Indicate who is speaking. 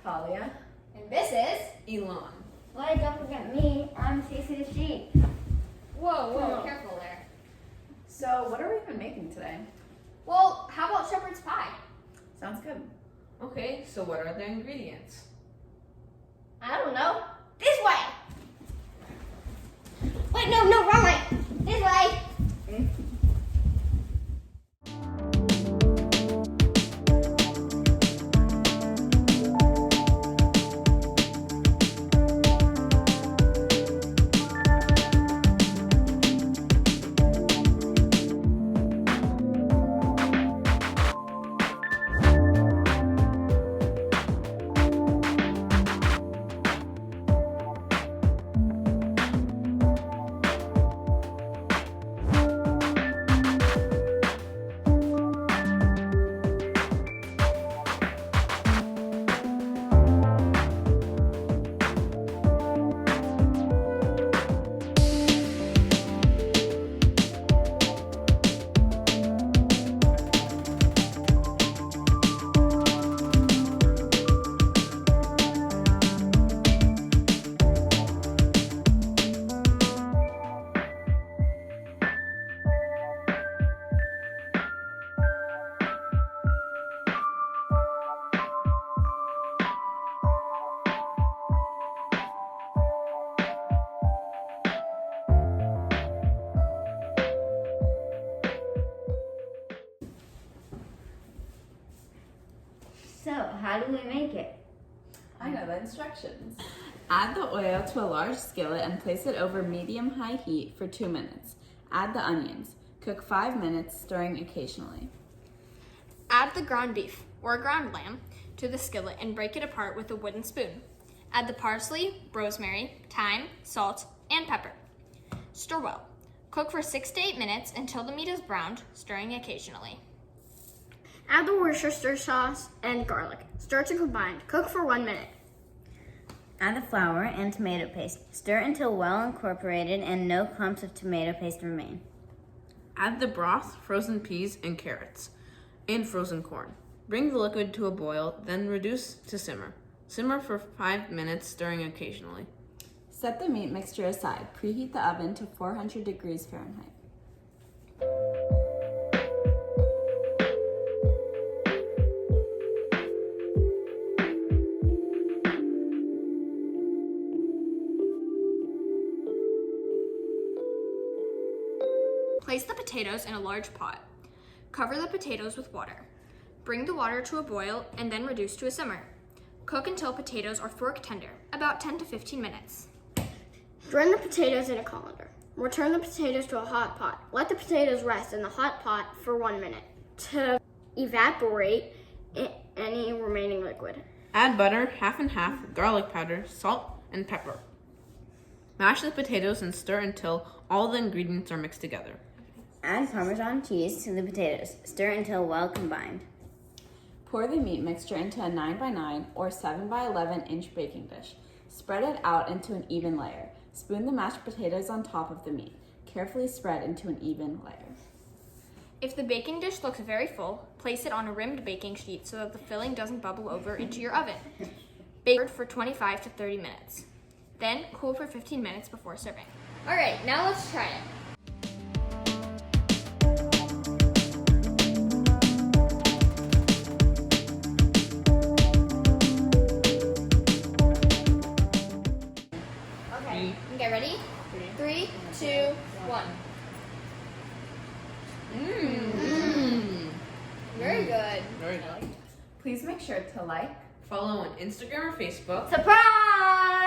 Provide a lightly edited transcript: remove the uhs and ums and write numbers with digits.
Speaker 1: Talia.
Speaker 2: And this is...
Speaker 1: Elon.
Speaker 3: Well, don't forget me. I'm Cece the Sheep.
Speaker 2: Whoa, careful there.
Speaker 1: So, what are we even making today?
Speaker 2: Well, how about shepherd's pie?
Speaker 1: Sounds good.
Speaker 4: Okay, so what are the ingredients?
Speaker 2: I don't know. This way! Wait, no, wrong way. This way.
Speaker 3: So, how do we make it?
Speaker 1: I know the instructions.
Speaker 5: Add the oil to a large skillet and place it over medium-high heat for 2 minutes. Add the onions. Cook 5 minutes, stirring occasionally.
Speaker 2: Add the ground beef, or ground lamb, to the skillet and break it apart with a wooden spoon. Add the parsley, rosemary, thyme, salt, and pepper. Stir well. Cook for 6 to 8 minutes until the meat is browned, stirring occasionally.
Speaker 6: Add the Worcestershire sauce and garlic. Stir to combine. Cook for 1 minute.
Speaker 3: Add the flour and tomato paste. Stir until well incorporated and no clumps of tomato paste remain.
Speaker 4: Add the broth, frozen peas, and carrots, and frozen corn. Bring the liquid to a boil, then reduce to simmer. Simmer for 5 minutes, stirring occasionally.
Speaker 5: Set the meat mixture aside. Preheat the oven to 400 degrees Fahrenheit.
Speaker 2: Place the potatoes in a large pot. Cover the potatoes with water. Bring the water to a boil and then reduce to a simmer. Cook until potatoes are fork tender, about 10 to 15 minutes.
Speaker 6: Drain the potatoes in a colander. Return the potatoes to a hot pot. Let the potatoes rest in the hot pot for 1 minute to evaporate any remaining liquid.
Speaker 4: Add butter, half and half, garlic powder, salt, and pepper. Mash the potatoes and stir until all the ingredients are mixed together.
Speaker 3: Add Parmesan cheese to the potatoes. Stir until well combined.
Speaker 5: Pour the meat mixture into a 9x9 or 7x11 inch baking dish. Spread it out into an even layer. Spoon the mashed potatoes on top of the meat. Carefully spread into an even layer.
Speaker 2: If the baking dish looks very full, place it on a rimmed baking sheet so that the filling doesn't bubble over into your oven. Bake for 25 to 30 minutes. Then cool for 15 minutes before serving. All right, now let's try it. Okay, get ready? 3, 2, 1. Very good.
Speaker 4: Very good.
Speaker 1: Please make sure to like,
Speaker 4: Follow on Instagram or Facebook.
Speaker 6: Surprise!